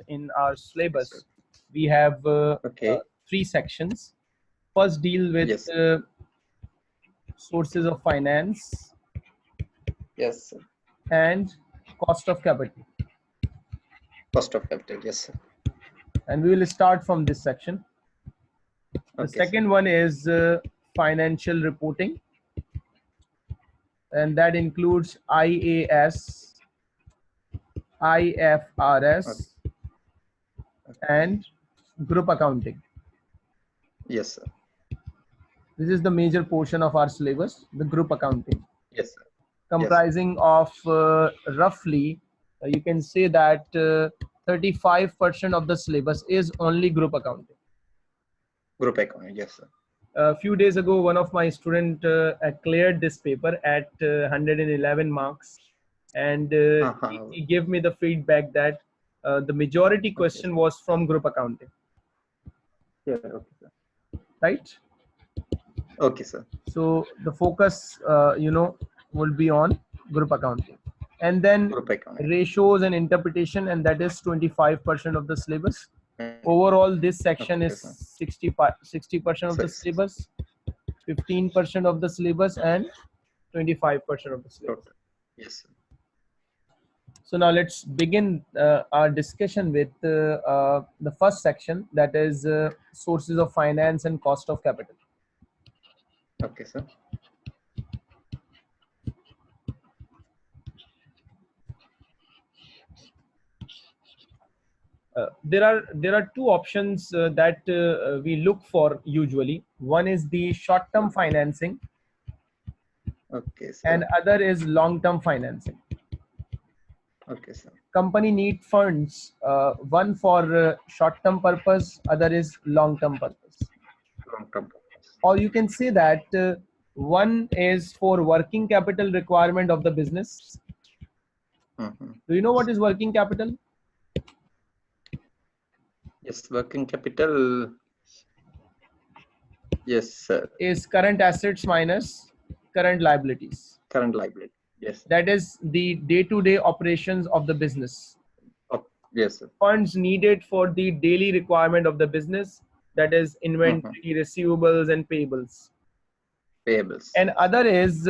in our Yes, sir. syllabus, we have Okay. 3 sections. First deal with Yes. sources of finance Yes, sir. and cost of capital. Cost of capital. Yes, sir. And we will start from this section. The Okay, sir. second one is financial reporting, and that includes IAS, IFRS, Okay. and group accounting. Yes, sir. This is the major portion of our syllabus, the group accounting, Yes, sir. comprising of roughly, you can say that 35% of the syllabus is only group accounting. Group accounting. Yes, sir. A few days ago, one of my student cleared this paper at 111 marks, and he gave me the feedback that the majority question was from group accounting. Yeah. Okay, sir. Right? Okay, sir. So the focus, will be on group accounting, and then Group accounting. ratios and interpretation, and that is 25% of the syllabus. Overall, this section Okay, is sir. 60% of the syllabus, 15% of the syllabus, and 25% of the syllabus. Yes, sir. So now let's begin our discussion with the first section, that is sources of finance and cost of capital. Okay, sir. There are two options that we look for usually. One is the short-term financing, Okay, sir. and other is long-term financing. Okay, sir. Company need funds, one for short-term purpose, other is long-term purpose. Long-term. Or you can say that one is for working capital requirement of the business. Do you know what is working capital? Yes, working capital. Yes, sir. Is current assets minus current liabilities. Current liability. Yes. That is the day-to-day operations of the business. Yes, sir. Funds needed for the daily requirement of the business, that is inventory, receivables, and payables. Payables. And other is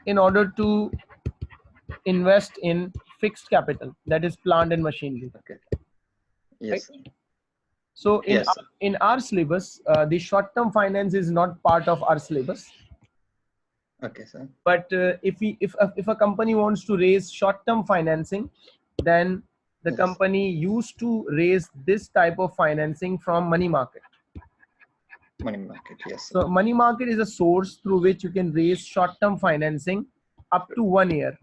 in order to invest in fixed capital, that is plant and machinery. Okay. Yes. Right? So in our syllabus, the short-term finance is not part of our syllabus. Okay, sir. But if a company wants to raise short-term financing, then the company used to raise this type of financing from money market. Money market, yes. So money market is a source through which you can raise short-term financing up to 1 year.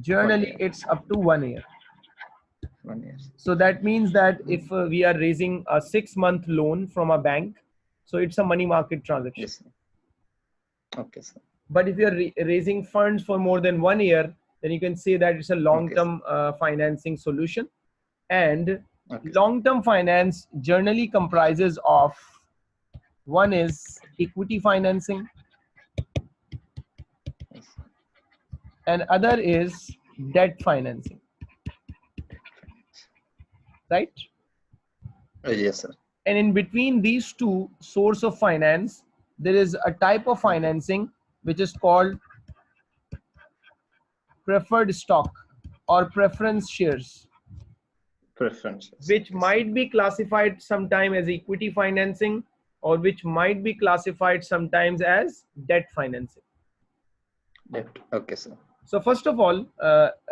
Generally, it's up to 1 year. 1 year. So that means that if we are raising a 6-month loan from a bank, so it's a money market transaction. Yes. Okay, sir. But if you are raising funds for more than 1 year, then you can say that it's a long-term financing solution. And long-term finance generally comprises of, one is equity financing, and other is debt financing. Right? Yes, sir. And in between these two source of finance, there is a type of financing which is called preferred stock or preference shares, which might be classified sometime as equity financing, or which might be classified sometimes as debt financing. Debt. Okay, sir. So first of all,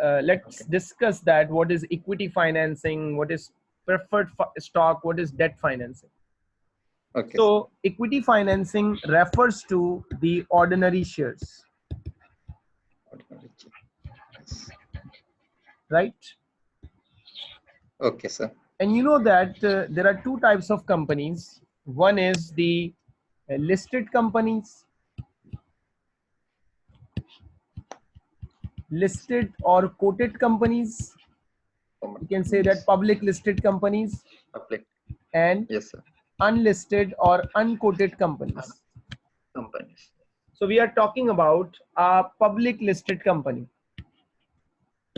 let's discuss that what is equity financing, what is preferred stock, what is debt financing. Okay. So equity financing refers to the ordinary shares. Right? Okay, sir. And you know that there are two types of companies. One is the listed companies, listed or quoted companies. You can say that public listed companies. Public. And yes, sir. Unlisted or unquoted companies. So we are talking about a public listed company.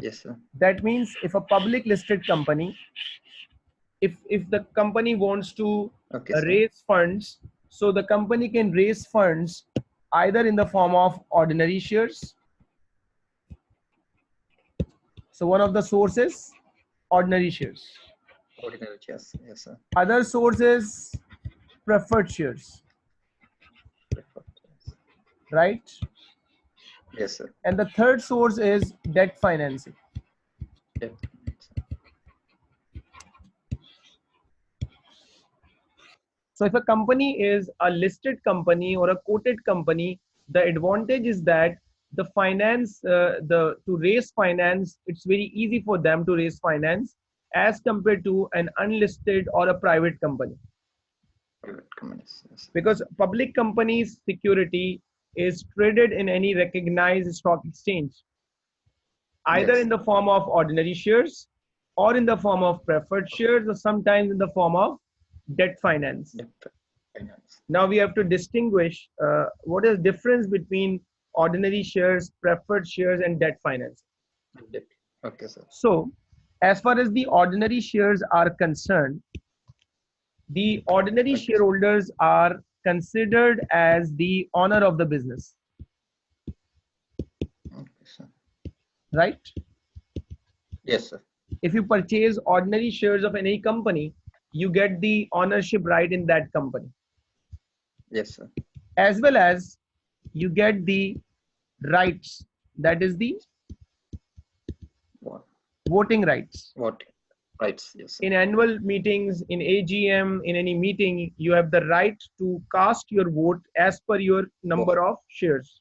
Yes, sir. That means if a public listed company, if the company wants to Okay, sir. raise funds, so the company can raise funds either in the form of ordinary shares. So one of the sources, ordinary shares. Ordinary shares. Yes, sir. Other source is preferred shares, Preferred shares. right? Yes, sir. And the third source is debt financing. Yep. So if a company is a listed company or a quoted company, the advantage is that the finance, to raise finance, it's very easy for them to raise finance as compared to an unlisted or a private company. Private companies. Yes. Because public companies' security is traded in any recognized stock exchange, either Yes. in the form of ordinary shares or in the form of preferred shares or sometimes in the form of debt finance. Yep. Finance. Now we have to distinguish what is difference between ordinary shares, preferred shares, and debt finance. Yep. Okay, sir. So as far as the ordinary shares are concerned, the ordinary Okay, shareholders are considered as the owner of the business, okay, sir. right? Yes, sir. If you purchase ordinary shares of any company, you get the ownership right in that company, Yes, sir. as well as you get the rights, that is the What? voting rights. What? Rights. Yes, sir. In annual meetings, in AGM, in any meeting, you have the right to cast your vote as per your number of shares.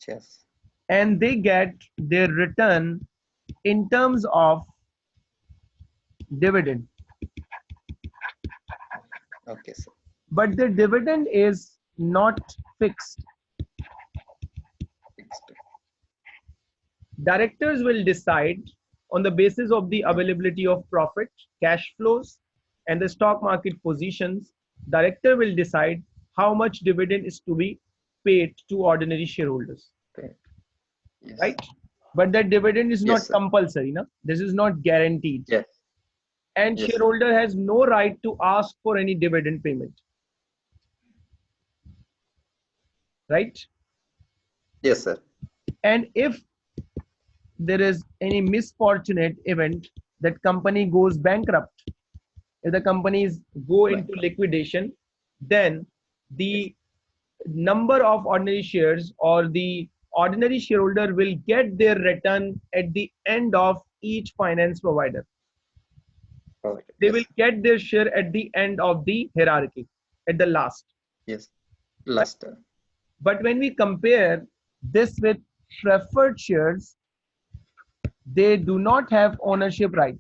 Yes. And they get their return in terms of dividend. Okay, sir. But the dividend is not fixed. Fixed. Directors will decide on the basis of the availability of profit, cash flows, and the stock market positions. Director will decide how much dividend is to be paid to ordinary shareholders, Okay. Yes. right? But that dividend is not Yes, sir. compulsory. No? This is not guaranteed. Yes. And Yes, sir. shareholder has no right to ask for any dividend payment, right? Yes, sir. And if there is any misfortunate event that company goes bankrupt, if the companies go into Bankrupt. liquidation, then Yes. the number of ordinary shares or the ordinary shareholder will get their return at the end of each finance provider. Okay. They Yes. will get their share at the end of the hierarchy, at the last. Yes. Last. But when we compare this with preferred shares, they do not have ownership right.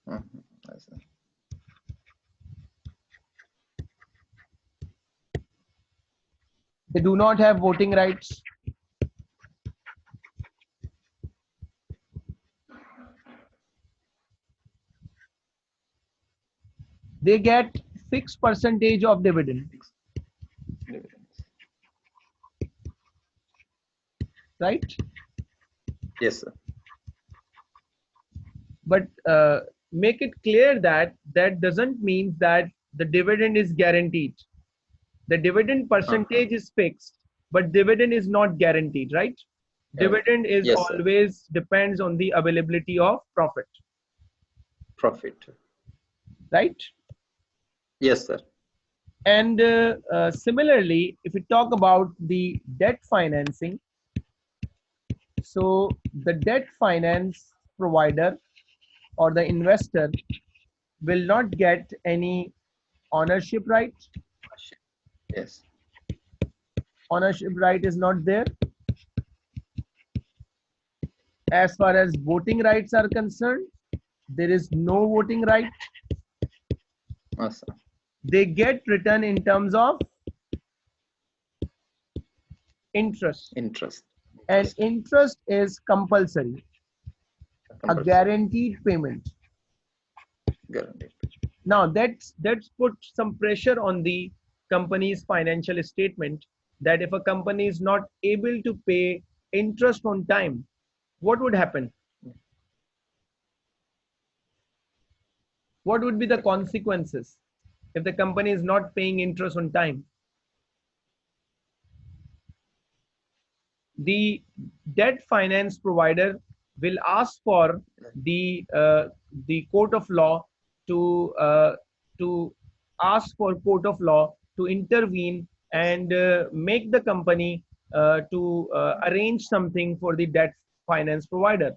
Mhm. Yes, sir. They do not have voting rights. They get fixed percentage of dividend, Fixed dividends. right? Yes, sir. But make it clear that that doesn't mean that the dividend is guaranteed. The dividend percentage is fixed, but dividend is not guaranteed, right? Dividend is Yes, sir. always depends on the availability of profit, Profit. right? Yes, sir. And similarly, if we talk about the debt financing, so the debt finance provider or the investor will not get any ownership right. Yes. Ownership right is not there. As far as voting rights are concerned, there is no voting right. Yes, sir. They get return in terms of interest, Interest. and interest is compulsory, a Compulsory. guaranteed payment. Guaranteed. Now that's put some pressure on the company's financial statement, that if a company is not able to pay interest on time, what would happen? What would be the consequences if the company is not paying interest on time? The debt finance provider will ask for the court of law to ask for court of law to intervene and make the company to arrange something for the debt finance provider.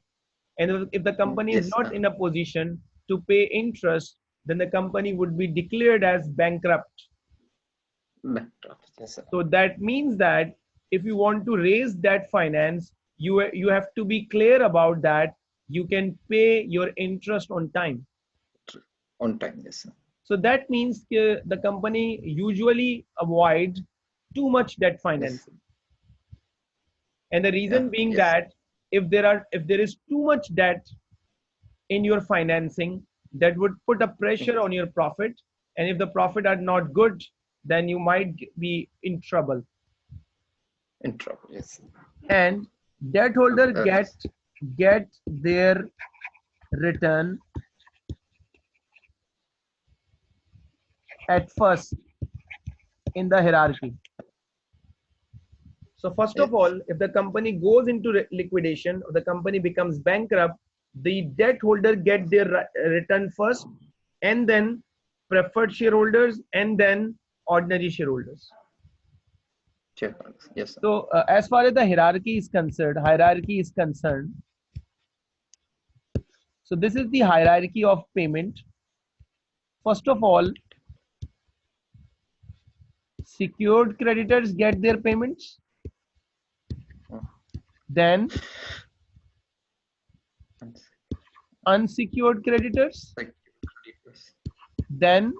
And if the company is Yes, not in a position to pay interest, then the company would be declared as bankrupt. backdraft. Yes, sir. So that means that if you want to raise debt finance, you have to be clear about that you can pay your interest on time. On time. Yes, sir. So that means the company usually avoid too much debt Yes. financing. And the reason Yeah. being Yes. that if there is too much debt in your financing, that would put a pressure on your profit. And if the profit are not good, then you might be in trouble. In trouble. Yes. And debt holder Yes. get their return at first in the hierarchy. So first of Yes. all, if the company goes into liquidation or the company becomes bankrupt, the debt holder get their return first, and then preferred shareholders, and then ordinary shareholders. Shareholders. Yes, sir. So as far as the hierarchy is concerned, so this is the hierarchy of payment. First of all, secured creditors get their payments. Then unsecured creditors. Then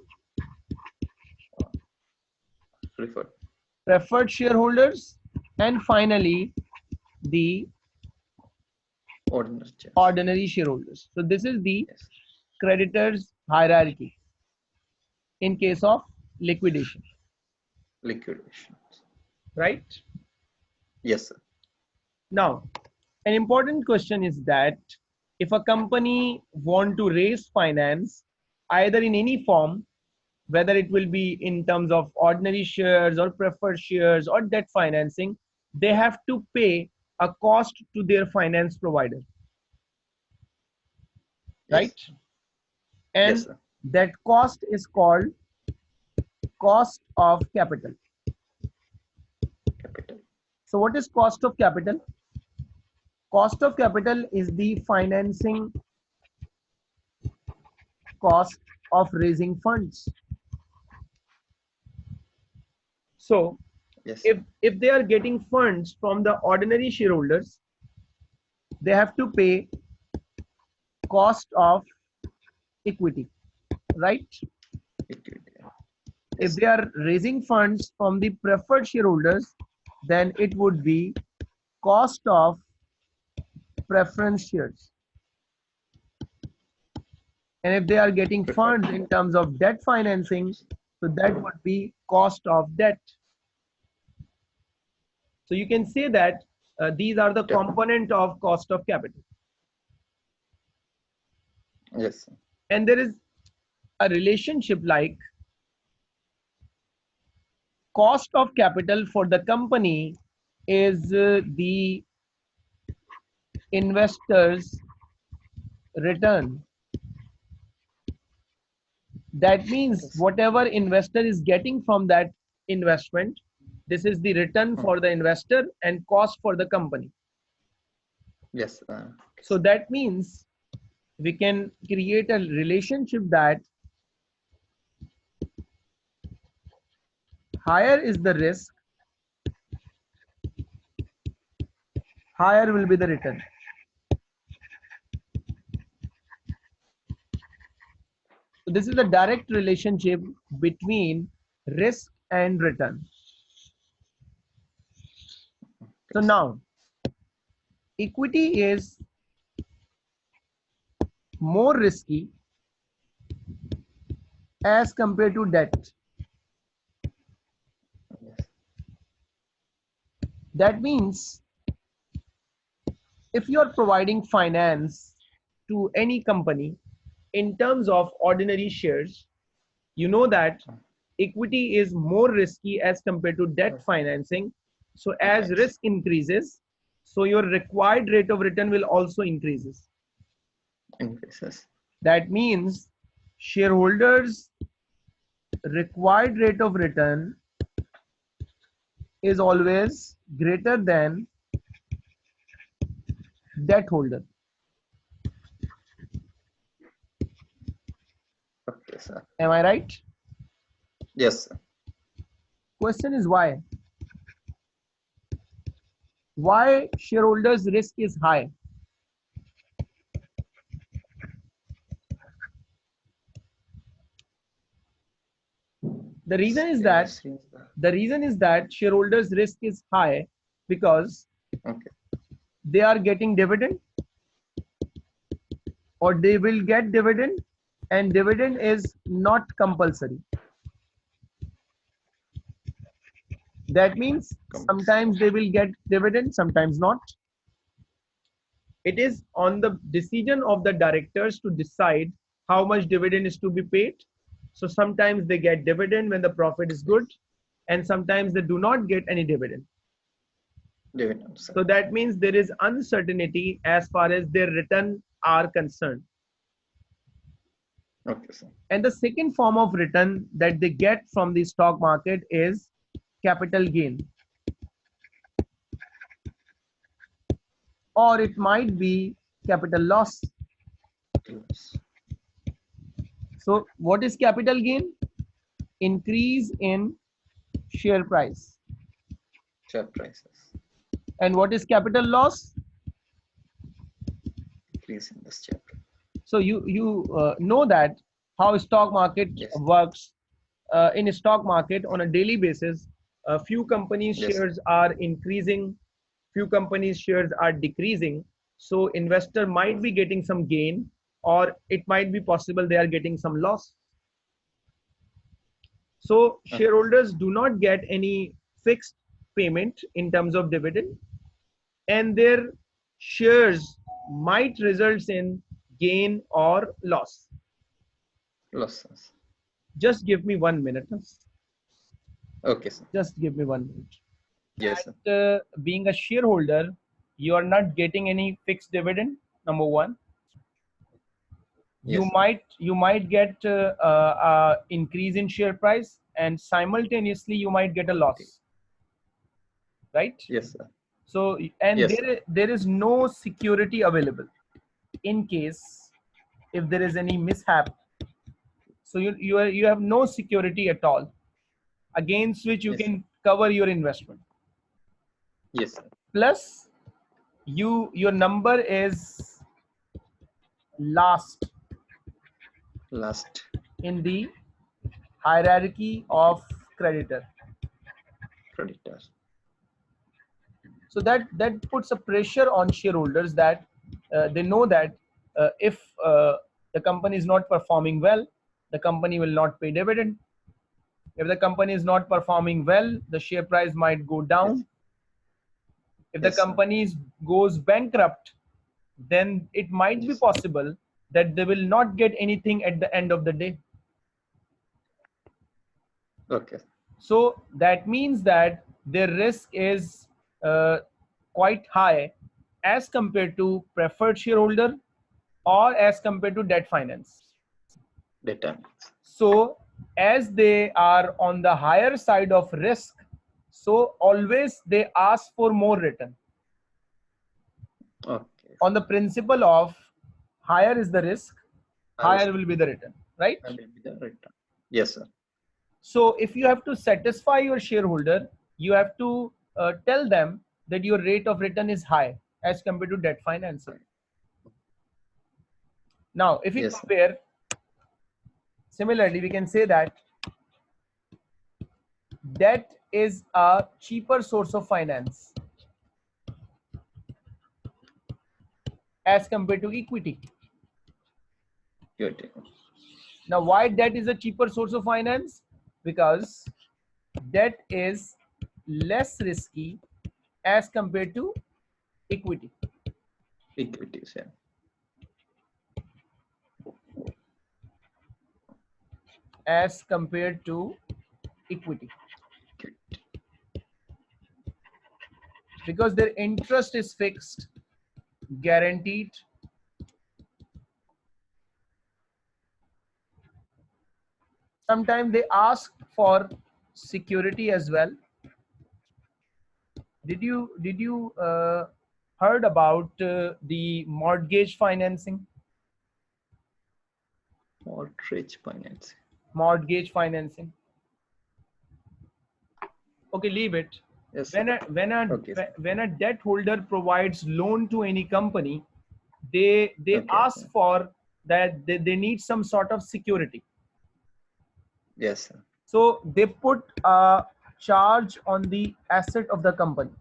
preferred shareholders. And finally, the ordinary shareholders. So this is the creditors hierarchy in case of liquidation. Right? Yes, sir. Now, an important question is that if a company want to raise finance either in any form, whether it will be in terms of ordinary shares or preferred shares or debt financing, they have to pay a cost to their finance provider. Right? Yes. And Yes, sir. that cost is called cost of capital. So what is cost of capital? Cost of capital is the financing cost of raising funds. So yes, if they are getting funds from the ordinary shareholders, they have to pay cost of equity, right? If they are raising funds from the preferred shareholders, then it would be cost of preference shares. And if they are getting funds in terms of debt financing, so that would be cost of debt. So you can say that these are the component of cost of capital. Yes. And there is a relationship like cost of capital for the company is the investor's return. That means whatever investor is getting from that investment, this is the return for the investor and cost for the company. Yes. So that means we can create a relationship that higher is the risk, higher will be the return. So this is a direct relationship between risk and return. So now, equity is more risky as compared to debt. That means if you are providing finance to any company in terms of ordinary shares, you know that equity is more risky as compared to debt financing. So as Finance risk increases, so your required rate of return will also increases. increases. That means shareholders required rate of return is always greater than debt holder. Okay, sir. Am I right? Yes, sir. Question is why? Why shareholders risk is high? The reason is that Yes, yes, sir. shareholders risk is high because Okay. they are getting dividend, or they will get dividend, and dividend is not compulsory. That means Comes. sometimes they will get dividend, sometimes not. It is on the decision of the directors to decide how much dividend is to be paid. So sometimes they get dividend when the profit is good, and sometimes they do not get any dividend. Dividends, sir. So that means there is uncertainty as far as their return are concerned. Okay, sir. And the second form of return that they get from the stock market is capital gain, or it might be capital loss. Yes. So what is capital gain? Increase in share price. Share prices And what is capital loss? increase in this chapter. So you know that how stock market Yes. works. In a stock market on a daily basis, a few companies Yes. shares are increasing, few companies shares are decreasing. So investor might be getting some gain, or it might be possible they are getting some loss. So Okay. shareholders do not get any fixed payment in terms of dividend, and their shares might result in gain or loss. Losses. Just give me 1 minute. Okay, sir. Just give me 1 minute. Yes, sir. That being a shareholder, you are not getting any fixed dividend. Number one, Yes, sir. you might get increase in share price, and simultaneously you might get a loss, right? Yes, sir. So and Yes, sir. there is no security available in case if there is any mishap. So you have no security at all against which you Yes, sir. can cover your investment. Yes, sir. Plus, your number is last Last in the hierarchy of creditor. creditor. So that puts a pressure on shareholders that they know that if the company is not performing well, the company will not pay dividend. If the company is not performing well, the share price might go Yes. down. If the Yes, sir. company goes bankrupt, then it might be Yes. possible that they will not get anything at the end of the day. Okay. So that means that their risk is uh, quite high as compared to preferred shareholder or as compared to debt finance. Determines. So as they are on the higher side of risk, so always they ask for more return Okay. on the principle of higher is the risk, Highest higher will be the return, right? will be the return. Yes, sir. So if you have to satisfy your shareholder, you have to tell them that your rate of return is high as compared to debt financing. Now, if we Yes, sir. compare, similarly, we can say that debt is a cheaper source of finance as compared to equity. Good. Now, why debt is a cheaper source of finance? Because debt is less risky as compared to equity. Equities, yeah. As compared to equity, because their interest is fixed, guaranteed. Sometimes they ask for security as well. Did you heard about the mortgage financing? Mortgage finance. Mortgage financing. Okay, leave it. Yes. When a debt holder provides loan to any company, they ask for that they need some sort of security. Yes, sir. So they put a charge on the asset of the company.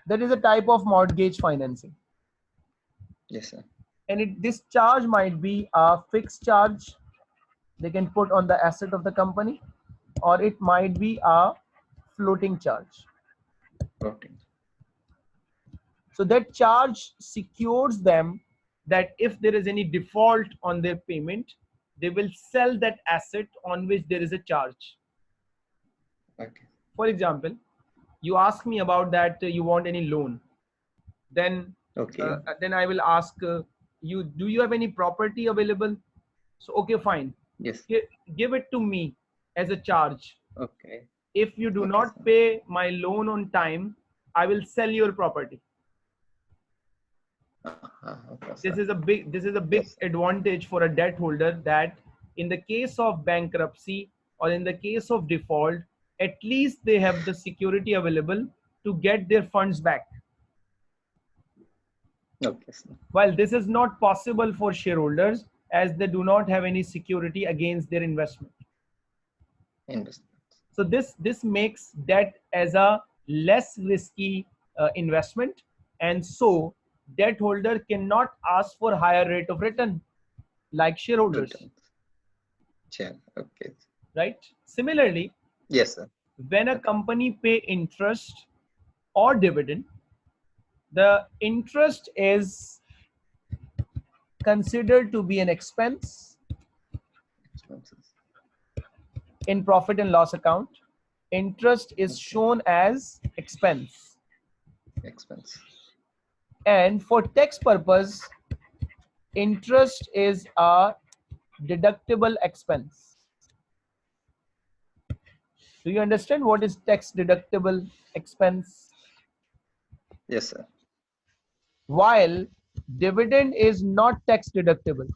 That is a type of mortgage financing. Yes, sir. And this charge might be a fixed charge they can put on the asset of the company, or it might be a floating charge. Floating. So that charge secures them that if there is any default on their payment, they will sell that asset on which there is a charge. Okay. For example, you ask me about that you want any loan, then I will ask you, do you have any property available? So okay, fine. Yes. Give it to me as a charge. Okay. If you do not pay my loan on time, I will sell your property. This is a big yes, advantage for a debt holder, that in the case of bankruptcy or in the case of default, at least they have the security available to get their funds back. Okay, sir. While this is not possible for shareholders, as they do not have any security against their investment. So this makes debt as a less risky investment, and so debt holder cannot ask for higher rate of return like shareholders. Yeah, okay. Right? Similarly, yes, sir. When a company pay interest or dividend, the interest is considered to be an expense in profit and loss account. Interest is shown as expense. And for tax purpose, interest is a deductible expense. Do you understand what is tax deductible expense? Yes, sir. While dividend is not tax deductible.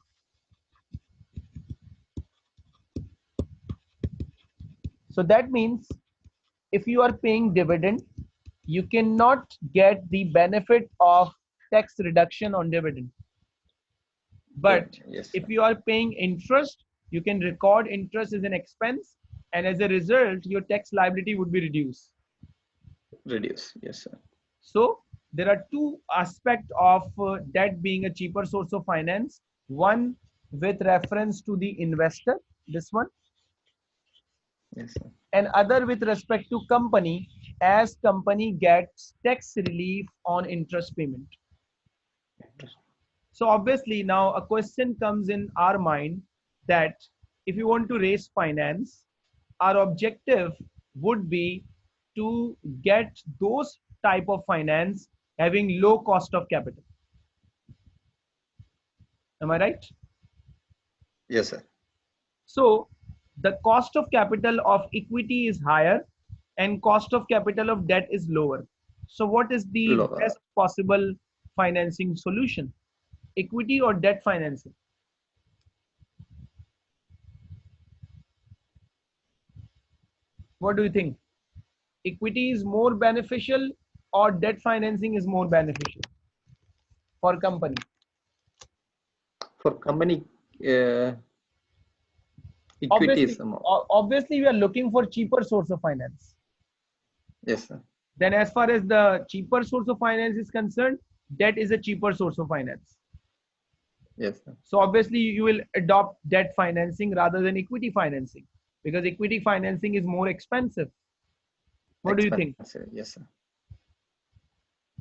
So that means if you are paying dividend, you cannot get the benefit of tax reduction on dividend. But if you are paying interest, you can record interest as an expense, and as a result, your tax liability would be reduced. Yes, sir. So there are two aspects of debt being a cheaper source of finance. One with reference to the investor, this one. Yes, sir. And other with respect to company, as company gets tax relief on interest payment. So obviously now a question comes in our mind that if you want to raise finance, our objective would be to get those type of finance having low cost of capital. Am I right? Yes, sir. So the cost of capital of equity is higher and cost of capital of debt is lower. So what is the best possible financing solution? Equity or debt financing? What do you think? Equity is more beneficial or debt financing is more beneficial for company? For company, equity is more. Obviously, we are looking for cheaper source of finance. Yes, sir. Then as far as the cheaper source of finance is concerned, debt is a cheaper source of finance. Yes, sir. So obviously you will adopt debt financing rather than equity financing, because equity financing is more expensive. What do you think? Yes, sir.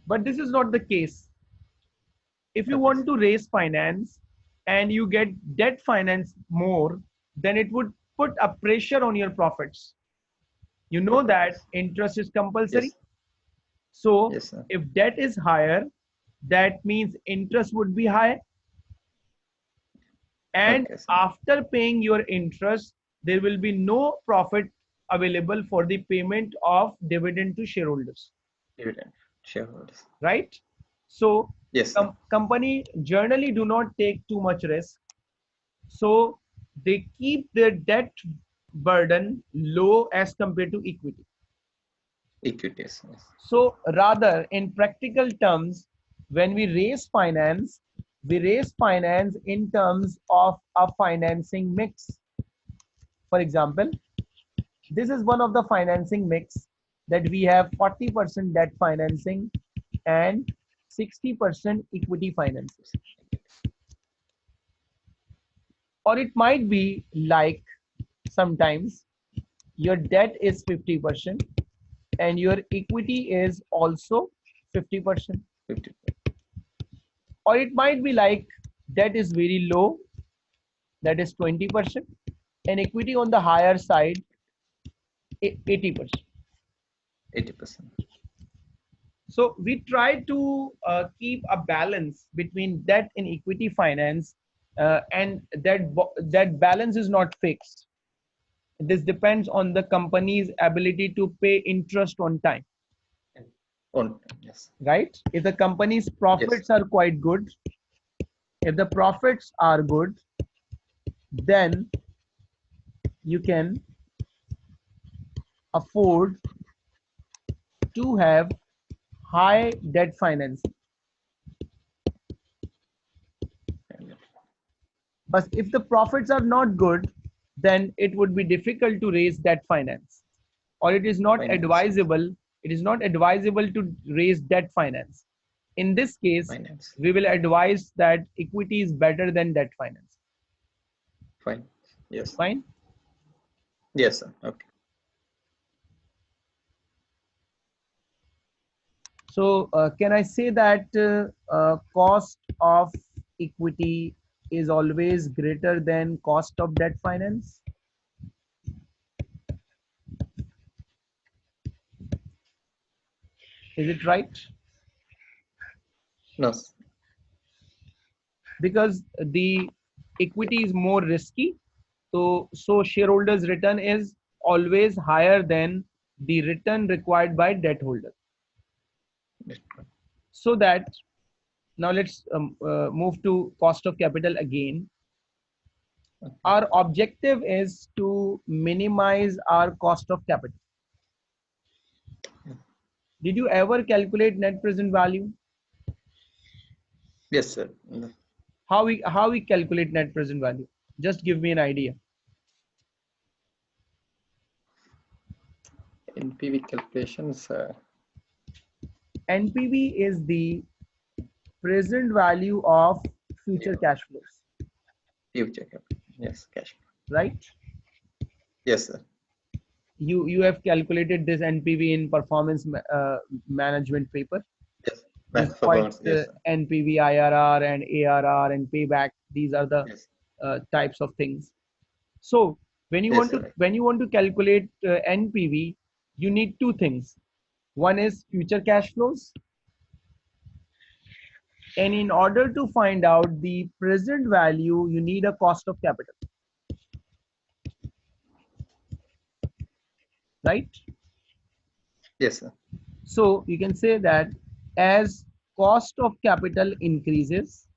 But this is not the case. If you Okay, want to raise finance and you get debt finance more, then it would put a pressure on your profits. You know that profits. interest is compulsory. Yes, So yes, sir. if debt is higher, that means interest would be high. And Okay, sir. after paying your interest, there will be no profit available for the payment of dividend to shareholders, Dividend, shareholders. right? So Yes, sir. company generally do not take too much risk. So they keep their debt burden low as compared to equity. Equities. Yes. So rather, in practical terms, when we raise finance in terms of a financing mix. For example, this is one of the financing mix that we have 40% debt financing and 60% equity financing. Or it might be like sometimes your debt is 50% and your equity is also 50%. 50. Or it might be like debt is very low, that is 20%, and equity on the higher side, 80%. 80%. So we try to keep a balance between debt and equity finance, and that balance is not fixed. This depends on the company's ability to pay interest on time, On, yes. right? If the company's Yes. profits are quite good, if the profits are good, then you can afford to have high debt financing. But if the profits are not good, then it would be difficult to raise debt finance, or it is not Finance. advisable. It is not advisable to raise debt finance. In this case, Finance. we will advise that equity is better than debt finance. Fine. Yes. Fine. Yes, sir. Okay. So can I say that cost of equity is always greater than cost of debt finance? Is it right? No. Because the equity is more risky, so shareholders return is always higher than the return required by debt holder. So that now let's move to cost of capital again. Okay. Our objective is to minimize our cost of capital. Did you ever calculate net present value? Yes, sir. No. How we calculate net present value? Just give me an idea. NPV calculations. NPV is the present value of future Yeah. cash flows, Future capital. Yes, cash. right? Yes, sir. You have calculated this NPV in performance management paper. Yes. This quite Performance. Yes, sir. NPV, IRR, and ARR, and payback. These are the Yes. types of things. So Yes, sir. when you want to calculate NPV, you need two things. One is future cash flows, and in order to find out the present value, you need a cost of capital, right? Yes, sir. So you can say that as cost of capital increases,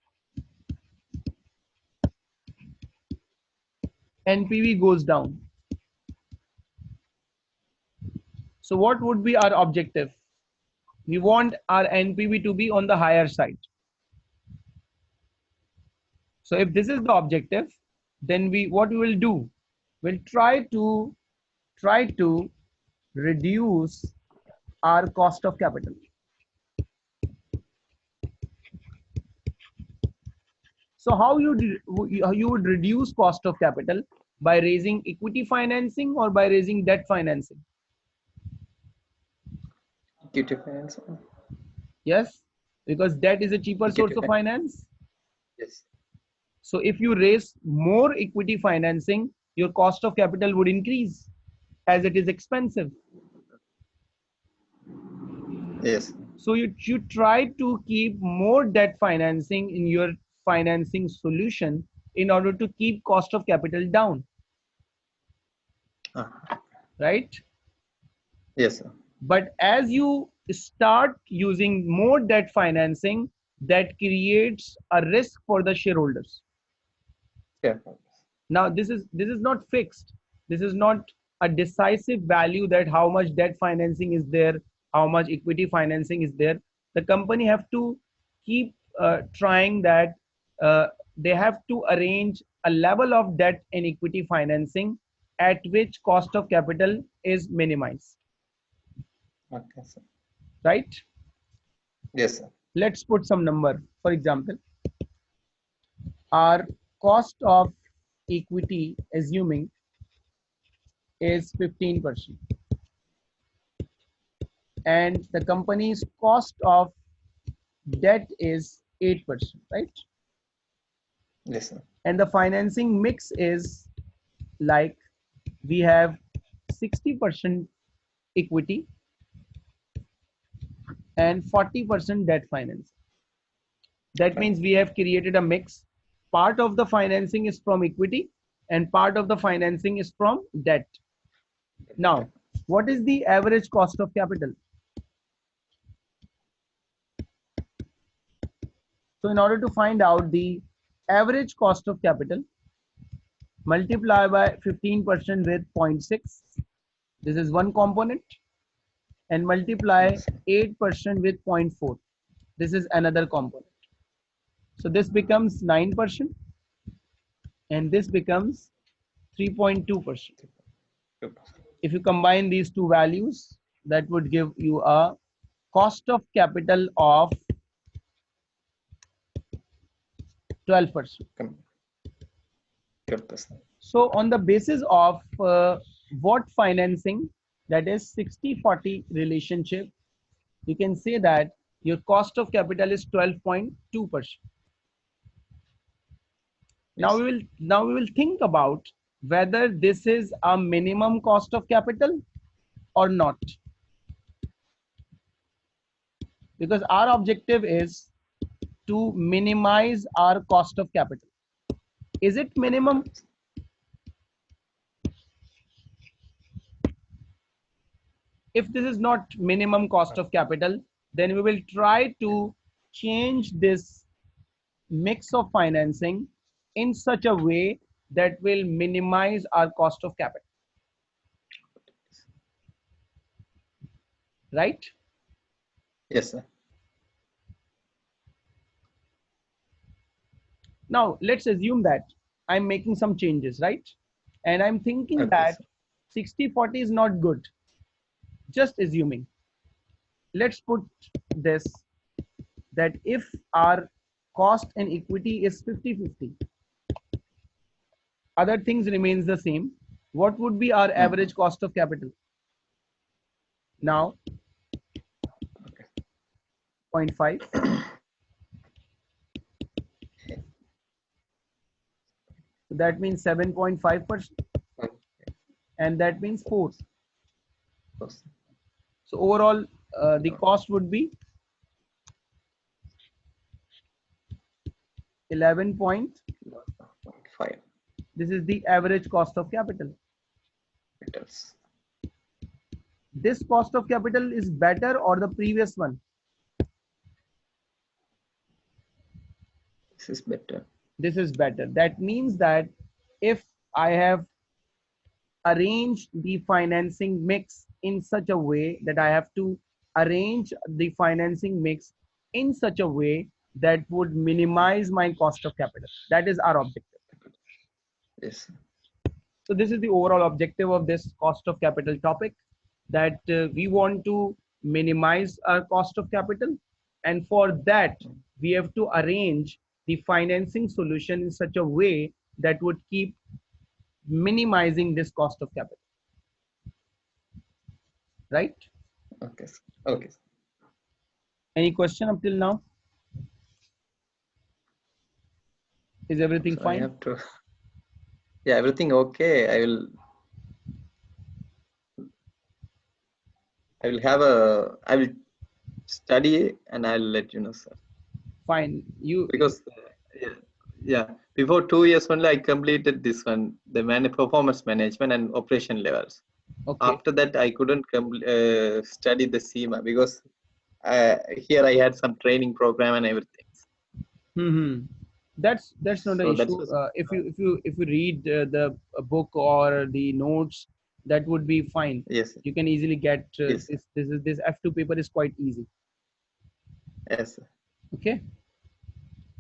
NPV goes down. So what would be our objective? We want our NPV to be on the higher side. So if this is the objective, then what we will do, we'll try to reduce our cost of capital. So how you would reduce cost of capital? By raising equity financing or by raising debt financing? Equity finance. Yes, because debt is a cheaper Get source it? of finance. Yes. So if you raise more equity financing, your cost of capital would increase as it is expensive. Yes. So you try to keep more debt financing in your financing solution in order to keep cost of capital down, Uh, right? yes, sir. But as you start using more debt financing, that creates a risk for the shareholders. Shareholders. Now this is not fixed. This is not a decisive value that how much debt financing is there, how much equity financing is there. The company have to keep trying that they have to arrange a level of debt and equity financing at which cost of capital is minimized, Okay, sir. right? Yes, sir. Let's put some number. For example, our cost of equity, assuming, is 15%, and the company's cost of debt is 8%, right? Yes, sir. And the financing mix is like we have 60% equity and 40% debt finance. That Fine. means we have created a mix. Part of the financing is from equity and part of the financing is from debt. Now, what is the average cost of capital? So in order to find out the average cost of capital, multiply by 15% with 0.6. This is one component, and multiply Yes, sir. 8% with 0.4. This is another component. So this becomes 9% and this becomes 3.2%. Good. If you combine these two values, that would give you a cost of capital of 12%. Come. 12%. So on the basis of what financing, that is 60-40 relationship, you can say that your cost of capital is 12.2%. Yes. Now we will think about whether this is a minimum cost of capital or not, because our objective is to minimize our cost of capital. Is it minimum? If this is not minimum cost of capital, then we will try to change this mix of financing in such a way that will minimize our cost of capital, right? Yes, sir. Now let's assume that I'm making some changes, right? And I'm thinking Okay, that sir. 60-40 is not good. Just assuming. Let's put this, that if our cost and equity is 50-50, other things remains the same, what would be our Mm. average cost of capital? Now Okay. 0.5. So that means 7.5%, Fine. and that means 4. Yes. So overall, the cost would be 11 point. 0.5 This is the average cost of capital. meters. This cost of capital is better or the previous one? This is better. This is better. That means that if I have arranged the financing mix in such a way that I have to arrange the financing mix in such a way that would minimize my cost of capital. That is our objective. Yes. So this is the overall objective of this cost of capital topic, that we want to minimize our cost of capital, and for that we have to arrange the financing solution in such a way that would keep minimizing this cost of capital, right? Okay, sir. Okay, sir. Any question up till now? Is everything So I fine? have to. Yeah, everything okay. I will have a. I will study and I'll let you know, sir. Fine. You Because yeah, yeah, before 2 years only I completed this one, the performance management and operation levels. okay? After that, I couldn't study the SEMA because here I had some training program and everything. Mm-hmm. That's not an So that's issue. was If you read the book or the notes, that would be fine. yes, sir. You can easily get Yes, sir. this F2 paper is quite easy. Yes, sir. Okay,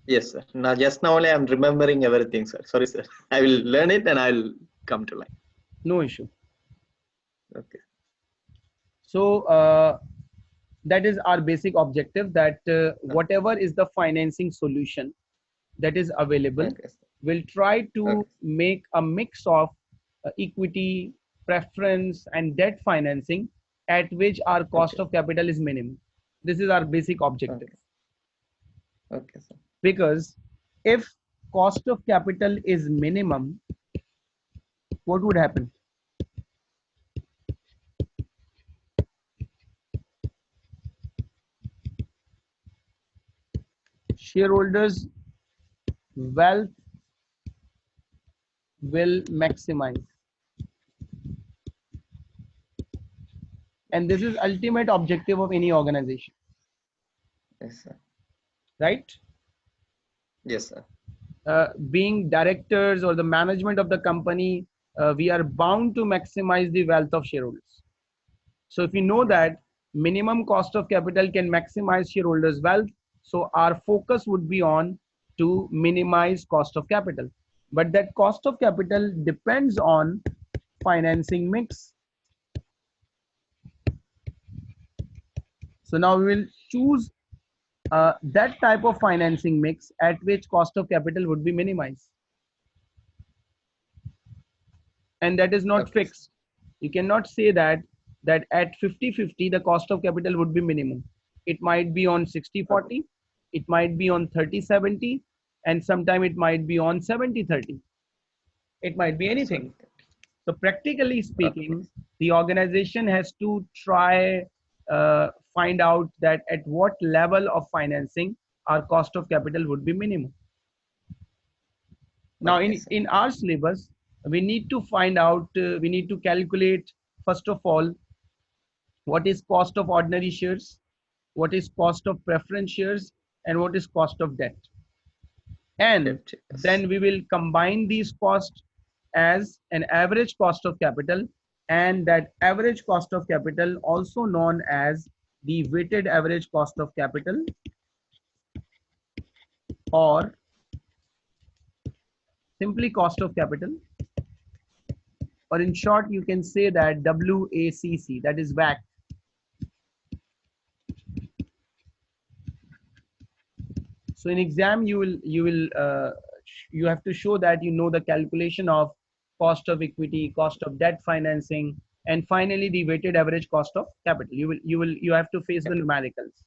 Yes, sir. Now just now only I'm remembering everything, sir. Sorry, sir. I will learn it and I'll come to line. no issue. Okay. So that is our basic objective, that Okay. whatever is the financing solution that is available, Okay, sir. we'll try to Okay. make a mix of equity, preference, and debt financing at which our cost Okay. of capital is minimum. This is our basic objective. Okay. Okay, sir. Because if cost of capital is minimum, what would happen? Shareholders' wealth will maximize. And this is ultimate objective of any organization, Yes, sir. right? Yes, sir. Being directors or the management of the company, we are bound to maximize the wealth of shareholders. So if we know Yes, sir. that minimum cost of capital can maximize shareholders' wealth, so our focus would be on to minimize cost of capital. But that cost of capital depends on financing mix. So now we will choose that type of financing mix at which cost of capital would be minimized. And that is not Okay, sir. fixed. You cannot say that at 50-50 the cost of capital would be minimum. It might be on Okay. 60-40, it might be on 30-70, and sometime it might be on 70-30. It might be anything. 70. So practically Okay. speaking, the organization has to try find out that at what level of financing our cost of capital would be minimum. Now Okay, in sir. in our syllabus, we need to find out, we need to calculate first of all what is cost of ordinary shares, what is cost of preference shares, and what is cost of debt. And Debt. Yes. then we will combine these costs as an average cost of capital, and that average cost of capital also known as the weighted average cost of capital, or simply cost of capital, or in short you can say that WACC, that is WACC. So in exam you have to show that you know the calculation of cost of equity, cost of debt financing, and finally the weighted average cost of capital. You have to face the Capital. numericals.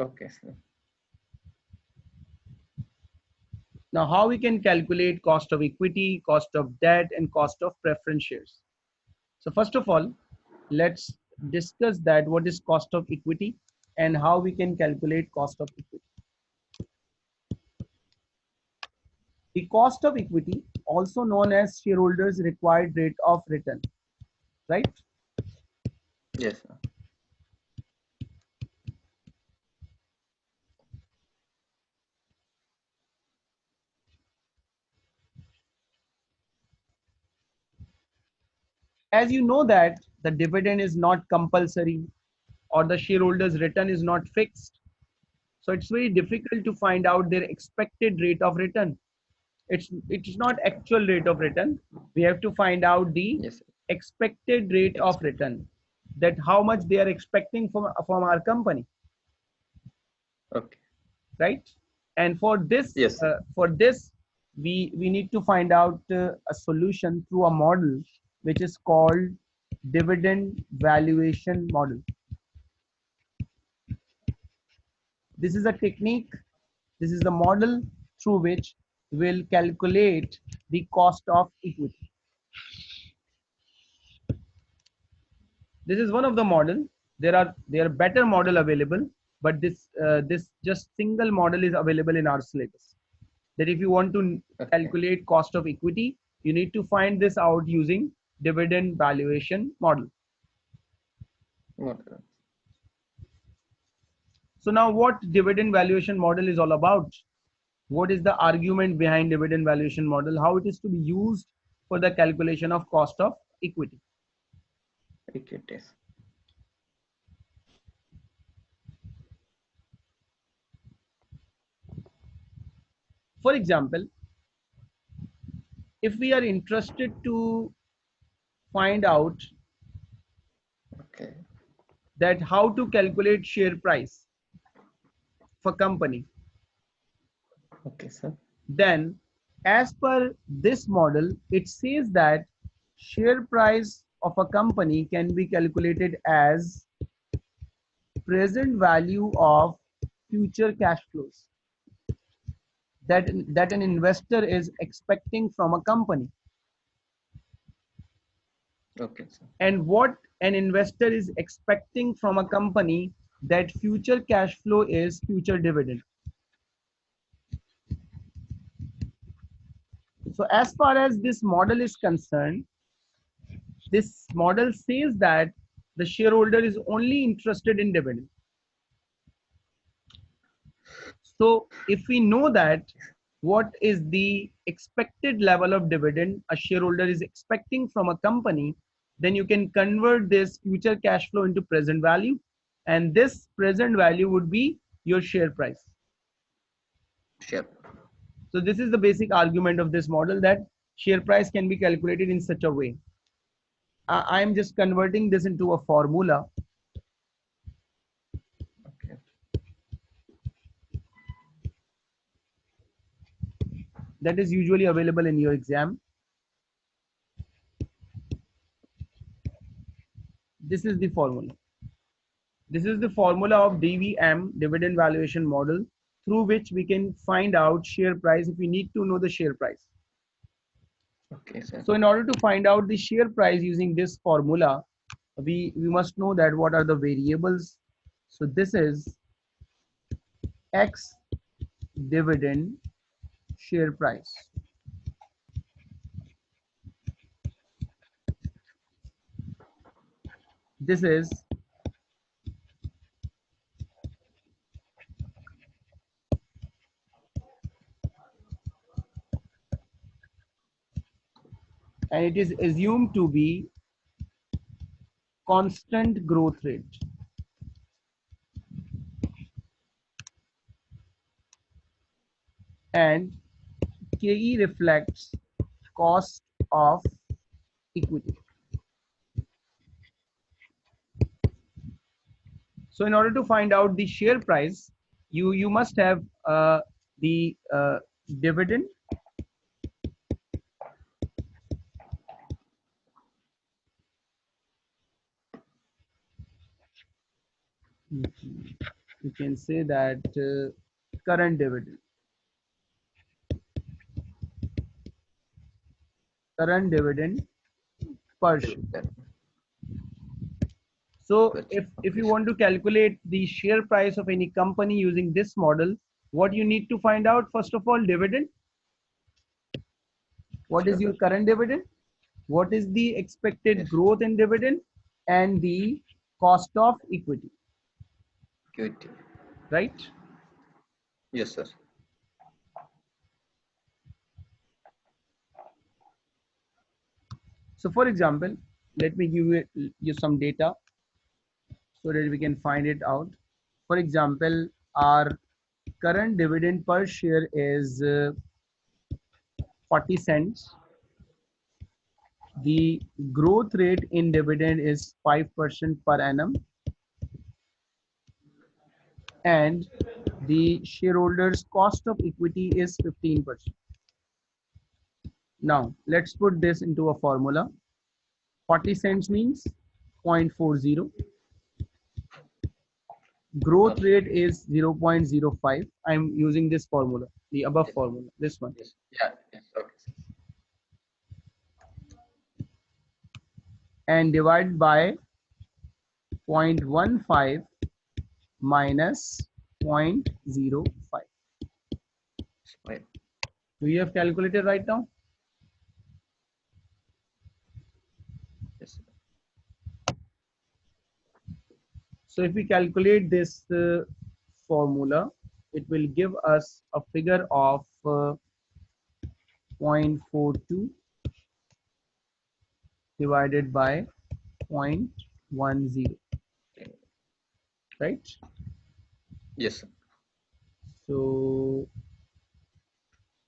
Okay, sir. Now how we can calculate cost of equity, cost of debt, and cost of preference shares? So first of all, let's discuss that what is cost of equity and how we can calculate cost of equity. The cost of equity, also known as shareholders required rate of return, right? Yes, sir. As you know that the dividend is not compulsory or the shareholders return is not fixed, so it's very difficult to find out their expected rate of return. It's not actual rate of return. We have to find out the Yes, sir. expected rate of Expect. return, that how much they are expecting from our company, Okay. right? And Yes, sir. for this we need to find out a solution through a model which is called dividend valuation model. This is a technique, this is the model through which we'll calculate the cost of equity. This is one of the model. There are better model available, but this just single model is available in our syllabus. That if you want to calculate cost of equity, you need to find this out using dividend valuation model. Okay. So now what dividend valuation model is all about? What is the argument behind dividend valuation model? How it is to be used for the calculation of cost of equity? Equities. For example, if we are interested to find out Okay. that how to calculate share price for company, Okay, sir. then as per this model, it says that share price of a company can be calculated as present value of future cash flows that an investor is expecting from a company. Okay, sir. And what an investor is expecting from a company, that future cash flow is future dividend. So as far as this model is concerned, this model says that the shareholder is only interested in dividend. So if we know that what is the expected level of dividend a shareholder is expecting from a company, then you can convert this future cash flow into present value, and this present value would be your share price. Sure. So this is the basic argument of this model, that share price can be calculated in such a way. I am just converting this into a formula. Okay. That is usually available in your exam. This is the formula. This is the formula of DVM, dividend valuation model, through which we can find out share price if we need to know the share price. Okay, sir. So in order to find out the share price using this formula, we must know that what are the variables. So this is X dividend share price. This is and it is assumed to be constant growth rate. And KE reflects cost of equity. So in order to find out the share price, you must have the dividend you can say that current dividend per share. So if you want to calculate the share price of any company using this model, what you need to find out, first of all, dividend. What is your current dividend? What is the expected growth in dividend? And the cost of equity. Equity. Right? Yes, sir. So for example, let me give you some data so that we can find it out. For example, our current dividend per share is 40 cents. The growth rate in dividend is 5% per annum. And the shareholders' cost of equity is 15%. Now, let's put this into a formula. 40 cents means 0.40. growth rate is 0.05. I'm using this formula, the above Yes. formula, this one. Yes. Yeah. Yes. Okay. And divide by 0.15 minus 0.05. Fine. Do you have calculated right now? Yes. So if we calculate this formula, it will give us a figure of 0.42 divided by 0.10, right? Yes. So,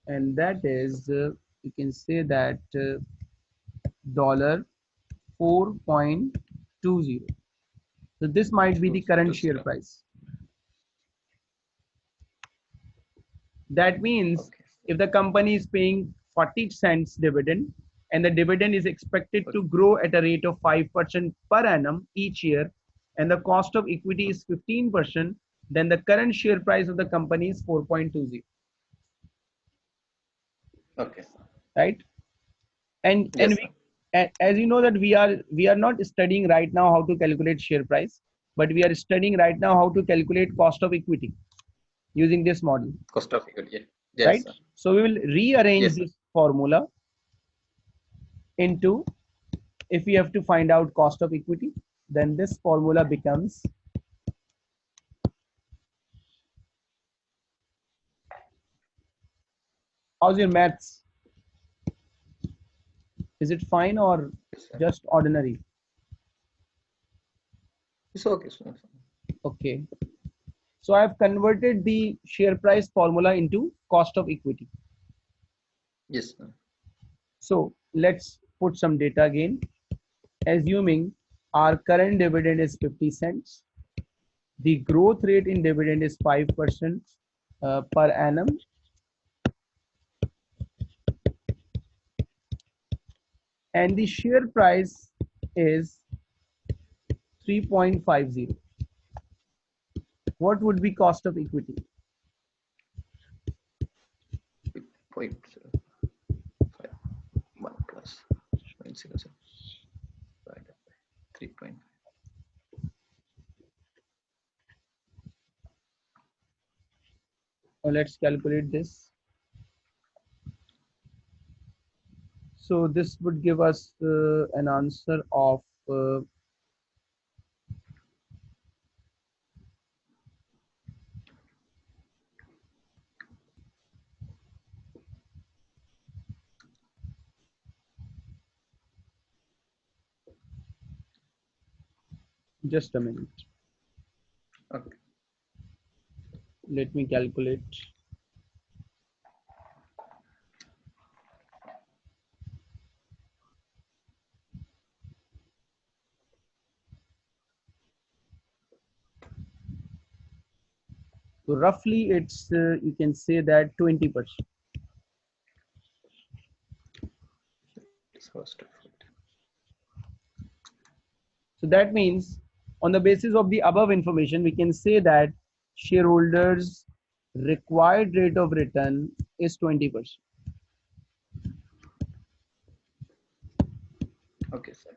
and that is, you can say that dollar 4.20. So this might be the current share price. That means Okay. if the company is paying 40 cents dividend and the dividend is expected to grow at a rate of 5% per annum each year, and the cost of equity is 15%, then the current share price of the company is 4.20. Okay. Right? And Yes. as you know that we are not studying right now how to calculate share price, but we are studying right now how to calculate cost of equity using this model. Cost of equity. Yeah. Yes. Right? So we will rearrange Yes. this formula into, if we have to find out cost of equity, then this formula becomes how's your maths? Is it fine or Yes, just ordinary? it's okay. Sir. Okay. So I have converted the share price formula into cost of equity. Yes. Sir. So let's put some data again. Assuming our current dividend is 50 cents, the growth rate in dividend is 5% per annum, and the share price is 3.50. What would be cost of equity? Point 1 plus 0.07 divided by 3. Let's calculate this. So this would give us an answer of just a minute. Okay. Let me calculate. So roughly it's you can say that 20%. It's cost of equity. So that means on the basis of the above information, we can say that shareholders required rate of return is 20%. Okay, sir.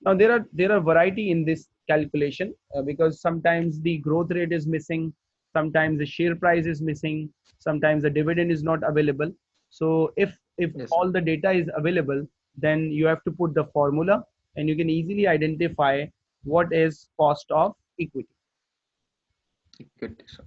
Now there are variety in this calculation because sometimes the growth rate is missing, sometimes the share price is missing, sometimes the dividend is not available. So if Yes, sir. all the data is available, then you have to put the formula and you can easily identify what is cost of equity. Equity, sir.